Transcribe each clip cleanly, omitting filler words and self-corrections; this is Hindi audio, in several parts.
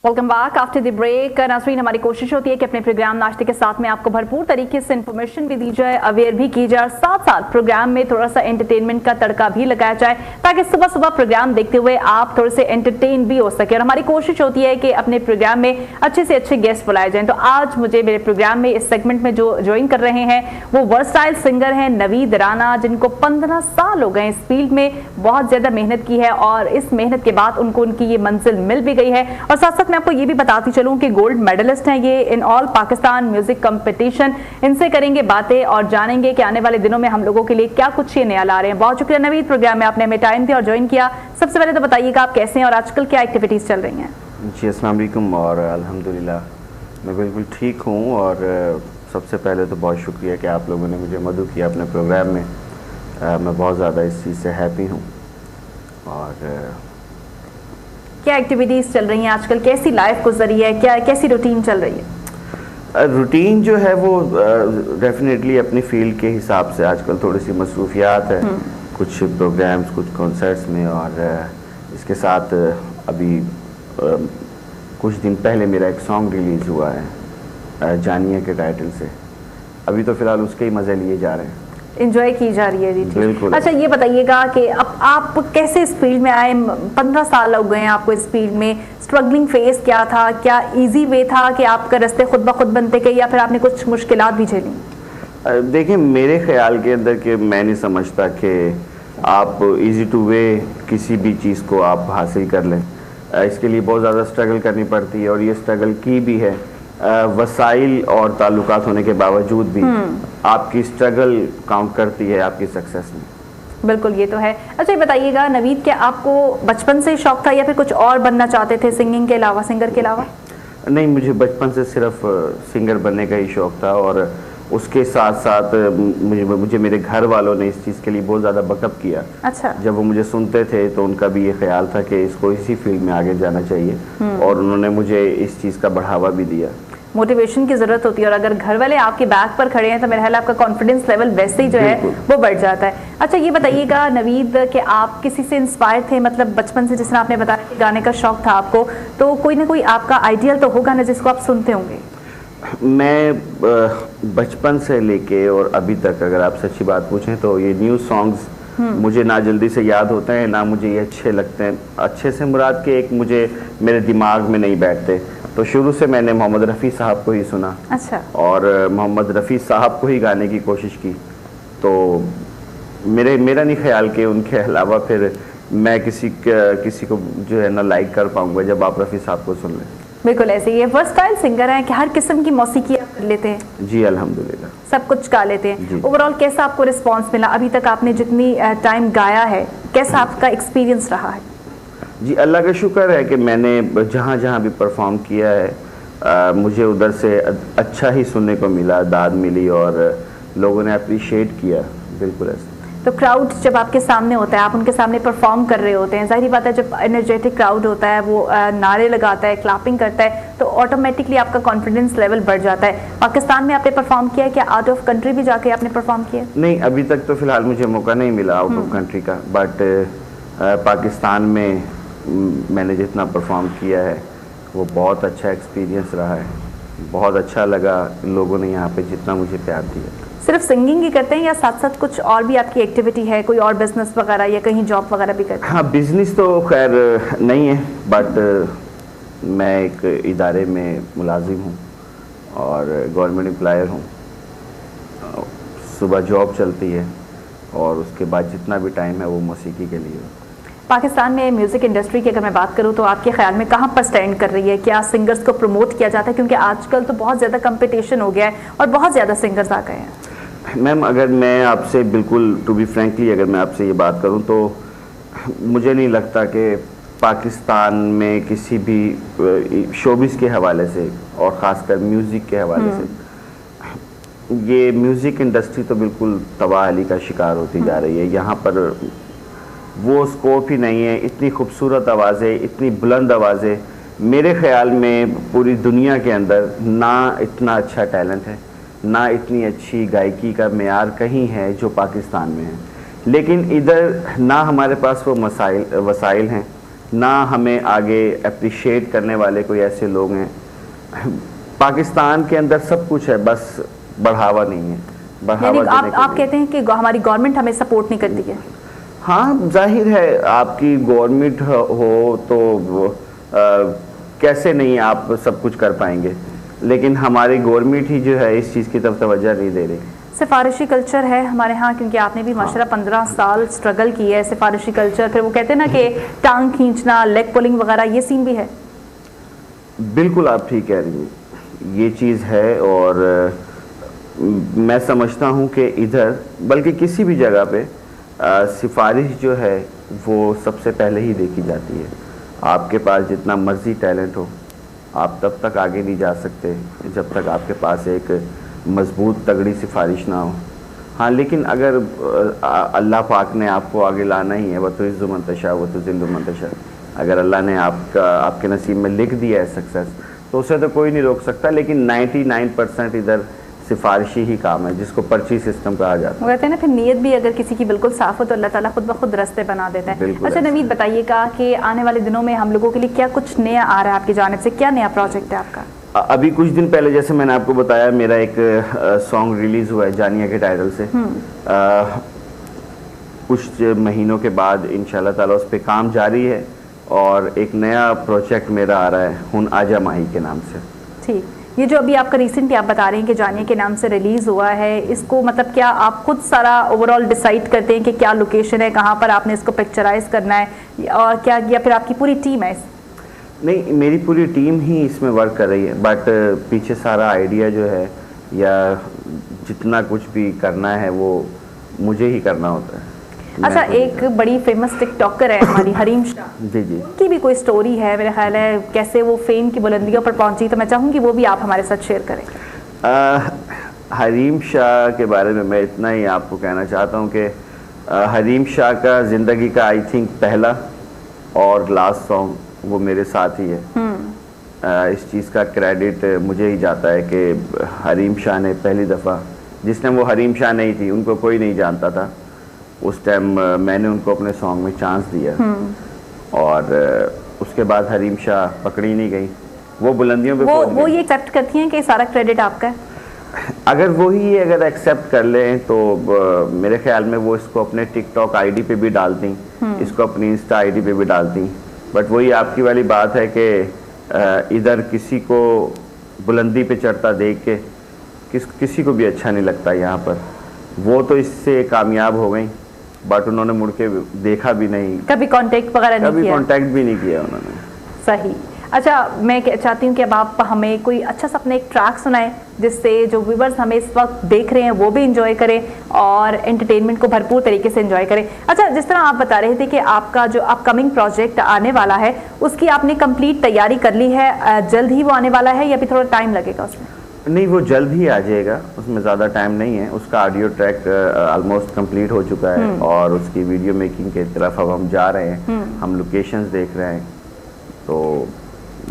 Welcome back after the break. नाज़रीन, हमारी कोशिश होती है कि अपने प्रोग्राम नाश्ते के साथ में आपको भरपूर तरीके से इन्फॉर्मेशन भी दी जाए, अवेयर भी की जाए और साथ साथ प्रोग्राम में थोड़ा सा एंटरटेनमेंट का तड़का भी लगाया जाए ताकि सुबह सुबह प्रोग्राम देखते हुए आप थोड़े से एंटरटेन भी हो सके। और हमारी कोशिश होती है कि अपने प्रोग्राम में अच्छे से अच्छे गेस्ट बुलाए जाएं। तो आज मुझे मेरे प्रोग्राम में इस सेगमेंट में जो ज्वाइन कर रहे हैं वो वर्सटाइल सिंगर हैं नवीद राना, जिनको 15 साल हो गए इस फील्ड में बहुत ज्यादा मेहनत की है और इस मेहनत के बाद उनको उनकी ये मंजिल मिल भी गई है। और साथ साथ मैं आपको ये भी बताती चलूं कि गोल्ड मेडलिस्ट हैं ये in all Pakistan music competition. इनसे करेंगे बातें और जानेंगे कि आने वाले दिनों में हम लोगों के लिए क्या कुछ ये नया ला रहे हैं। बहुत शुक्रिया नवीद, प्रोग्राम में आपने हमें टाइम दिया और ज्वाइन किया। सबसे पहले तो बताइएगा आप कैसे हैं और आजकल क्या एक्टिविटीज चल रही हैं? जी अस्सलाम वालेकुम और अल्हम्दुलिल्लाह मैं बिल्कुल ठीक हूँ। और सबसे पहले तो बहुत शुक्रिया कि आप लोगों ने मुझे मदद किया अपने प्रोग्राम में। मैं बहुत ज़्यादा इस चीज़ से हैप्पी हूँ। और क्या एक्टिविटीज चल रही हैं आजकल, कैसी लाइफ गुजर रही है, क्या कैसी रूटीन चल रही है? रूटीन जो है वो डेफिनेटली अपनी फील्ड के हिसाब से आजकल थोड़ी सी मसरूफियात है, कुछ प्रोग्राम्स, कुछ कॉन्सर्ट्स में। और इसके साथ अभी कुछ दिन पहले मेरा एक सॉन्ग रिलीज़ हुआ है जानिया के टाइटल से। अभी तो फ़िलहाल उसके ही मज़े लिए जा रहे हैं, एंजॉय की जा रही है जी। बिल्कुल। अच्छा ये बताइएगा कि अब आप कैसे इस फील्ड में आए? 15 साल हो गए हैं आपको इस फील्ड में। स्ट्रगलिंग फेस क्या था, क्या इजी वे था कि आपका रास्ते खुद ब खुद बनते गए या फिर आपने कुछ मुश्किलात भी झेली? देखिए मेरे ख्याल के अंदर कि मैं नहीं समझता कि आप इजी टू वे किसी भी चीज़ को आप हासिल कर लें। इसके लिए बहुत ज़्यादा स्ट्रगल करनी पड़ती है और ये स्ट्रगल की भी है। वसाइल और ताल्लुकात होने के बावजूद भी आपकी स्ट्रगल काउंट करती है आपकी सक्सेस में। बिल्कुल, ये तो है। अच्छा ये बताइएगा नवीद, क्या आपको बचपन से शौक था या फिर कुछ और बनना चाहते थे सिंगिंग के अलावा, सिंगर के अलावा? नहीं, मुझे बचपन से सिर्फ सिंगर बनने का ही शौक था। और उसके साथ साथ मुझे मेरे घर वालों ने इस चीज़ के लिए बहुत ज़्यादा बकअप किया। अच्छा। जब वो मुझे सुनते थे तो उनका भी ये ख्याल था कि इसको इसी फील्ड में आगे जाना चाहिए और उन्होंने मुझे इस चीज़ का बढ़ावा भी दिया। मोटिवेशन की जरूरत होती है और अगर घर वाले आपके बैक पर खड़े हैं तो मेरा ख्याल आपका कॉन्फिडेंस लेवल वैसे ही जो है वो बढ़ जाता है। अच्छा ये बताइएगा नवीद कि आप किसी से इंस्पायर थे, मतलब बचपन से जिस तरह आपने बताया कि गाने का शौक था आपको, तो कोई ना कोई आपका आइडियल तो होगा ना जिसको आप सुनते होंगे? मैं बचपन से लेके और अभी तक अगर आप सच्ची बात पूछें तो ये न्यू सॉन्ग्स मुझे ना जल्दी से याद होते हैं ना मुझे ये अच्छे लगते हैं। अच्छे से मुराद के एक मुझे मेरे दिमाग में नहीं बैठते। तो शुरू से मैंने मोहम्मद रफ़ी साहब को ही सुना। अच्छा। और मोहम्मद रफ़ी साहब को ही गाने की कोशिश की। तो मेरा नहीं ख्याल कि उनके अलावा फिर मैं किसी को जो है ना लाइक कर पाऊंगा जब आप रफ़ी साहब को सुन लें। बिल्कुल ऐसे ही है। वर्सटाइल सिंगर हैं कि हर किस्म की मौसीकी आप कर लेते हैं? जी अल्हम्दुलिल्लाह, सब कुछ गा लेते हैं। ओवरऑल कैसा आपको रिस्पॉन्स मिला अभी तक? आपने जितनी टाइम गाया है कैसा आपका एक्सपीरियंस रहा है? जी अल्लाह का शुक्र है कि मैंने जहाँ जहाँ भी परफॉर्म किया है मुझे उधर से अच्छा ही सुनने को मिला, दाद मिली और लोगों ने अप्रिशिएट किया। बिल्कुल ऐसा। तो क्राउड जब आपके सामने होता है, आप उनके सामने परफॉर्म कर रहे होते हैं, जाहिर बात है जब एनर्जेटिक क्राउड होता है वो नारे लगाता है, क्लैपिंग करता है, तो ऑटोमेटिकली आपका कॉन्फिडेंस लेवल बढ़ जाता है। पाकिस्तान में आपने परफॉर्म किया है क्या? आउट ऑफ कंट्री भी जाके आपने परफॉर्म किया? नहीं, अभी तक तो फिलहाल मुझे मौका नहीं मिला आउट ऑफ कंट्री का। बट पाकिस्तान में मैंने जितना परफॉर्म किया है वो बहुत अच्छा एक्सपीरियंस रहा है। बहुत अच्छा लगा लोगों ने यहाँ पे जितना मुझे प्यार दिया। सिर्फ सिंगिंग ही करते हैं या साथ साथ कुछ और भी आपकी एक्टिविटी है, कोई और बिजनेस वगैरह या कहीं जॉब वगैरह भी करते हैं? हाँ, बिजनेस तो खैर नहीं है बट मैं एक इदारे में मुलाजिम हूँ और गवर्नमेंट एम्प्लॉयर हूँ। सुबह जॉब चलती है और उसके बाद जितना भी टाइम है वो मौसीकी के लिए। पाकिस्तान में म्यूज़िक इंडस्ट्री की अगर मैं बात करूं तो आपके ख्याल में कहां पर स्टैंड कर रही है? क्या सिंगर्स को प्रमोट किया जाता है? क्योंकि आजकल तो बहुत ज़्यादा कंपटीशन हो गया है और बहुत ज़्यादा सिंगर्स आ गए हैं। मैम अगर मैं आपसे बिल्कुल टू बी फ्रैंकली अगर मैं आपसे ये बात करूं तो मुझे नहीं लगता कि पाकिस्तान में किसी भी शोबिस के हवाले से और ख़ासकर म्यूज़िक के हवाले से ये म्यूज़िक इंडस्ट्री तो बिल्कुल तबाही का शिकार होती जा रही है। यहाँ पर वो स्कोप ही नहीं है। इतनी खूबसूरत आवाज़ें, इतनी बुलंद आवाज़ें, मेरे ख़्याल में पूरी दुनिया के अंदर ना इतना अच्छा टैलेंट है, ना इतनी अच्छी गायकी का मेयार कहीं है जो पाकिस्तान में है। लेकिन इधर ना हमारे पास वो वसाइल हैं, ना हमें आगे अप्रिशिएट करने वाले कोई ऐसे लोग हैं। पाकिस्तान के अंदर सब कुछ है, बस बढ़ावा नहीं है। बढ़ावा आप कहते हैं कि हमारी गवर्नमेंट हमें सपोर्ट नहीं करती है? हाँ, जाहिर है, आपकी गवर्नमेंट हो तो कैसे नहीं आप सब कुछ कर पाएंगे, लेकिन हमारी गवर्नमेंट ही जो है इस चीज़ की तरफ तवज्जो नहीं दे रही। सिफारिशी कल्चर है हमारे यहाँ, क्योंकि आपने भी माशाल्लाह 15 साल स्ट्रगल की है। सिफारिशी कल्चर, फिर वो कहते हैं ना कि टांग खींचना, लेग पुलिंग वगैरह, ये सीन भी है। बिल्कुल आप ठीक कह रही हैं, ये चीज़ है। और मैं समझता हूँ कि इधर बल्कि किसी भी जगह पे सिफारिश जो है वो सबसे पहले ही देखी जाती है। आपके पास जितना मर्जी टैलेंट हो, आप तब तक आगे नहीं जा सकते जब तक आपके पास एक मजबूत तगड़ी सिफारिश ना हो। हाँ, लेकिन अगर अल्लाह पाक ने आपको आगे लाना ही है, वह तो इज़्ज़ु मन तशा व तो ज़िल्लु मन तशा, अगर अल्लाह ने आपके नसीब में लिख दिया है सक्सेस, तो उसे तो कोई नहीं रोक सकता। लेकिन 99% इधर सिफारिशी ही काम है, जिसको पर्ची सिस्टम कहा जाता है। वो कहते हैं ना, फिर नीयत भी अगर किसी की बिल्कुल साफ हो तो अल्लाह ताला खुद ब खुद रास्ते बना देता है। अच्छा नवीद, बताइएगा कि आने वाले दिनों में हम लोगों के लिए क्या कुछ नया आ रहा है आपकी जानिब से? क्या नया प्रोजेक्ट है आपका? अभी कुछ दिन पहले, जैसे मैंने आपको बताया, मेरा एक सॉन्ग रिलीज़ हुआ है जानिया के टाइटल से। कुछ महीनों के बाद इंशाल्लाह ताला उस पर काम जारी है, और एक नया प्रोजेक्ट मेरा आ रहा है हुन आजा माही के नाम से। ठीक, ये जो अभी आपका रिसेंटली आप बता रहे हैं कि जानिया के नाम से रिलीज हुआ है, इसको मतलब क्या आप खुद सारा ओवरऑल डिसाइड करते हैं कि क्या लोकेशन है, कहाँ पर आपने इसको पिक्चराइज करना है, और क्या, या फिर आपकी पूरी टीम है? नहीं, मेरी पूरी टीम ही इसमें वर्क कर रही है, बट पीछे सारा आइडिया जो है या जितना कुछ भी करना है वो मुझे ही करना होता है। अच्छा, एक बड़ी फेमस टिकटॉकर है हमारी हरीम शाह जी जी, की भी कोई स्टोरी है मेरे ख्याल है, कैसे वो फेम की बुलंदियों पर पहुंची, तो मैं चाहूँगी वो भी आप हमारे साथ शेयर करें। हरीम शाह के बारे में मैं इतना ही आपको कहना चाहता हूँ कि हरीम शाह का ज़िंदगी का आई थिंक पहला और लास्ट सॉन्ग वो मेरे साथ ही है। इस चीज़ का क्रेडिट मुझे ही जाता है कि हरीम शाह ने पहली दफ़ा, जिस टाइम वो हरीम शाह नहीं थी, उनको कोई नहीं जानता था, उस टाइम मैंने उनको अपने सॉन्ग में चांस दिया, और उसके बाद हरीम शाह पकड़ी नहीं गई, वो बुलंदियों पे पहुंच गई। वो ये एक्सेप्ट करती हैं कि सारा क्रेडिट आपका है? अगर वही अगर एक्सेप्ट कर लें तो मेरे ख्याल में वो इसको अपने टिकटॉक आईडी पे भी डालती, इसको अपनी इंस्टा आईडी पे भी डालती, बट वही आपकी वाली बात है कि इधर किसी को बुलंदी पे चढ़ता देख के किसी को भी अच्छा नहीं लगता यहाँ पर। वो तो इससे कामयाब हो गई, बट उन्होंने मुड़ के देखा भी नहीं, कभी कांटेक्ट वगैरह नहीं किया, कभी कांटेक्ट भी नहीं किया उन्होंने। सही। अच्छा, मैं चाहती हूँ कि अब आप हमें कोई अच्छा सा अपना एक ट्रैक सुनाएं, जिससे जो व्यूअर्स हमें इस वक्त देख रहे हैं वो भी इंजॉय करें और एंटरटेनमेंट को भरपूर तरीके से इंजॉय करें। अच्छा, जिस तरह आप बता रहे थे कि आपका जो अपकमिंग प्रोजेक्ट आने वाला है उसकी आपने कंप्लीट तैयारी कर ली है, जल्द ही वो आने वाला है या फिर थोड़ा टाइम लगेगा उसमें? नहीं, वो जल्द ही आ जाएगा, उसमें ज़्यादा टाइम नहीं है। उसका ऑडियो ट्रैक ऑलमोस्ट कंप्लीट हो चुका है, और उसकी वीडियो मेकिंग की तरफ अब हम जा रहे हैं, हम लोकेशंस देख रहे हैं, तो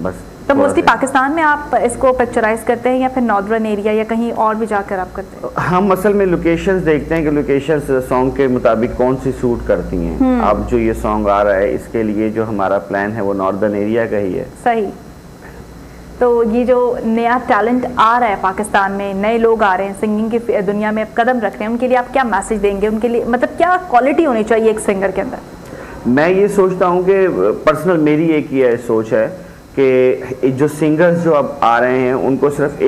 बस। तो मोस्टली पाकिस्तान में आप इसको पिक्चराइज करते हैं या फिर नॉर्दर्न एरिया या कहीं और भी जाकर आप करते हैं? हम असल में लोकेशंस देखते हैं कि लोकेशंस सॉन्ग के मुताबिक कौन सी सूट करती हैं। अब जो ये सॉन्ग आ रहा है इसके लिए जो हमारा प्लान है वो नॉर्दर्न एरिया का ही है। सही। तो ये जो नया टैलेंट आ रहा है पाकिस्तान में, नए लोग आ रहे हैं सिंगिंग की दुनिया में कदम रख रहे हैं, उनके लिए आप क्या मैसेज देंगे? उनके लिए मतलब क्या क्वालिटी होनी चाहिए एक सिंगर के अंदर? मैं ये सोचता हूँ कि पर्सनल मेरी एक ही सोच है कि जो सिंगर्स जो अब आ रहे हैं उनको सिर्फ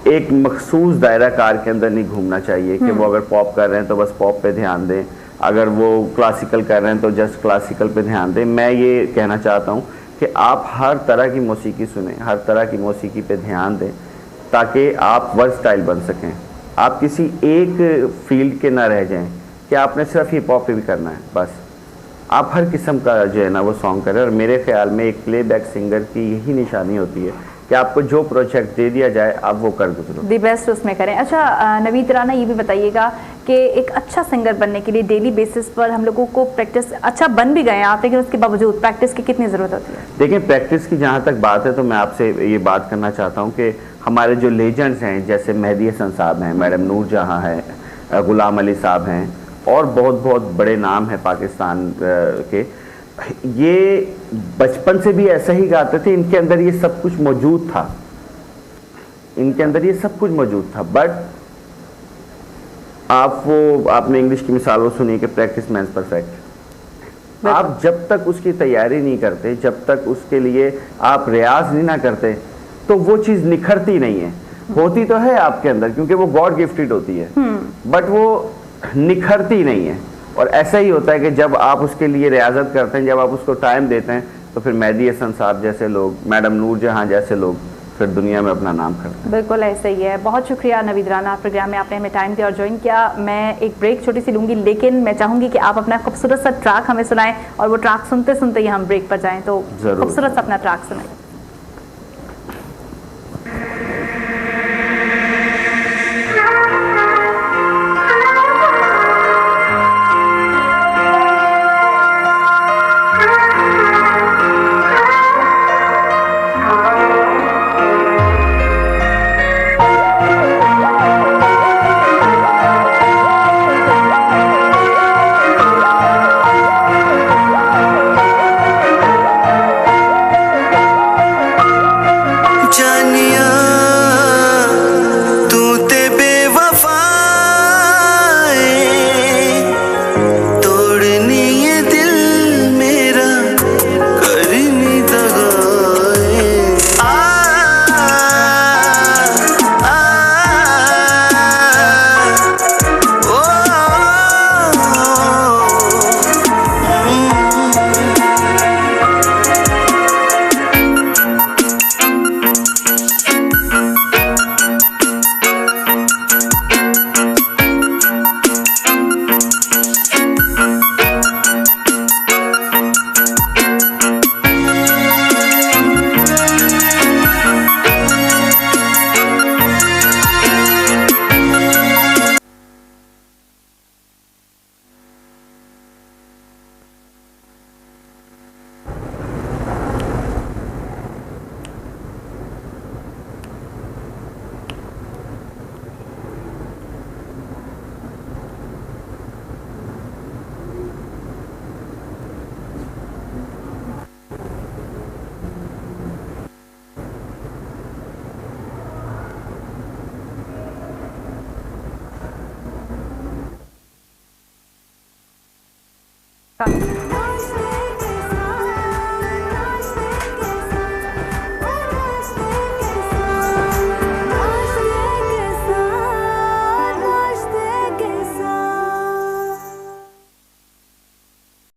एक मखसूस दायरा कार के अंदर नहीं घूमना चाहिए कि वो अगर पॉप कर रहे हैं तो बस पॉप पे ध्यान दें, अगर वो क्लासिकल कर रहे हैं तो जस्ट क्लासिकल पे ध्यान दें। मैं ये कहना चाहता हूँ कि आप हर तरह की मौसीकी सुनें, हर तरह की मौसीकी पे ध्यान दें, ताकि आप वर्सटाइल बन सकें। आप किसी एक फील्ड के ना रह जाएं कि आपने सिर्फ हिप हॉप पे भी करना है, बस आप हर किस्म का जो है ना वो सॉन्ग करें। और मेरे ख्याल में एक प्लेबैक सिंगर की यही निशानी होती है कि आपको जो प्रोजेक्ट दे दिया जाए आप वो कर गुजरो, दी बेस्ट उसमें करें। अच्छा नवीद राना, ये भी बताइएगा कि एक अच्छा सिंगर बनने के लिए डेली बेसिस पर हम लोगों को प्रैक्टिस, अच्छा बन भी गए आप लेकिन उसके बावजूद प्रैक्टिस की कितनी ज़रूरत होती है? देखिए, प्रैक्टिस की जहाँ तक बात है तो मैं आपसे ये बात करना चाहता हूँ कि हमारे जो लेजेंड्स हैं, जैसे मेहदी हसन साहब हैं, मैडम नूर जहाँ हैं, गुलाम अली साहब हैं, और बहुत बहुत बड़े नाम हैं पाकिस्तान के, ये बचपन से भी ऐसा ही गाते थे, इनके अंदर ये सब कुछ मौजूद था, इनके अंदर ये सब कुछ मौजूद था। बट आपने इंग्लिश की मिसाल वो सुनी कि प्रैक्टिस मैन्स परफेक्ट। आप जब तक उसकी तैयारी नहीं करते, जब तक उसके लिए आप रियाज नहीं ना करते, तो वो चीज़ निखरती नहीं है। होती तो है आपके अंदर क्योंकि वो गॉड गिफ्टेड होती है, बट वो निखरती नहीं है। और ऐसा ही होता है कि जब आप उसके लिए रियाजत करते हैं, जब आप उसको टाइम देते हैं, तो फिर मेहदी हसन साहब जैसे लोग, मैडम नूर जहां जैसे लोग फिर दुनिया में अपना नाम करते हैं। बिल्कुल ऐसा ही है। बहुत शुक्रिया नवीद राना, प्रोग्राम में आपने हमें टाइम दिया और ज्वाइन किया। मैं एक ब्रेक छोटी सी लूंगी, लेकिन मैं चाहूंगी कि आप अपना खूबसूरत सा ट्रैक हमें सुनाएं, और वो ट्रैक सुनते सुनते ही हम ब्रेक पर जाएं। तो खूबसूरत सा अपना ट्रैक सुनाएं।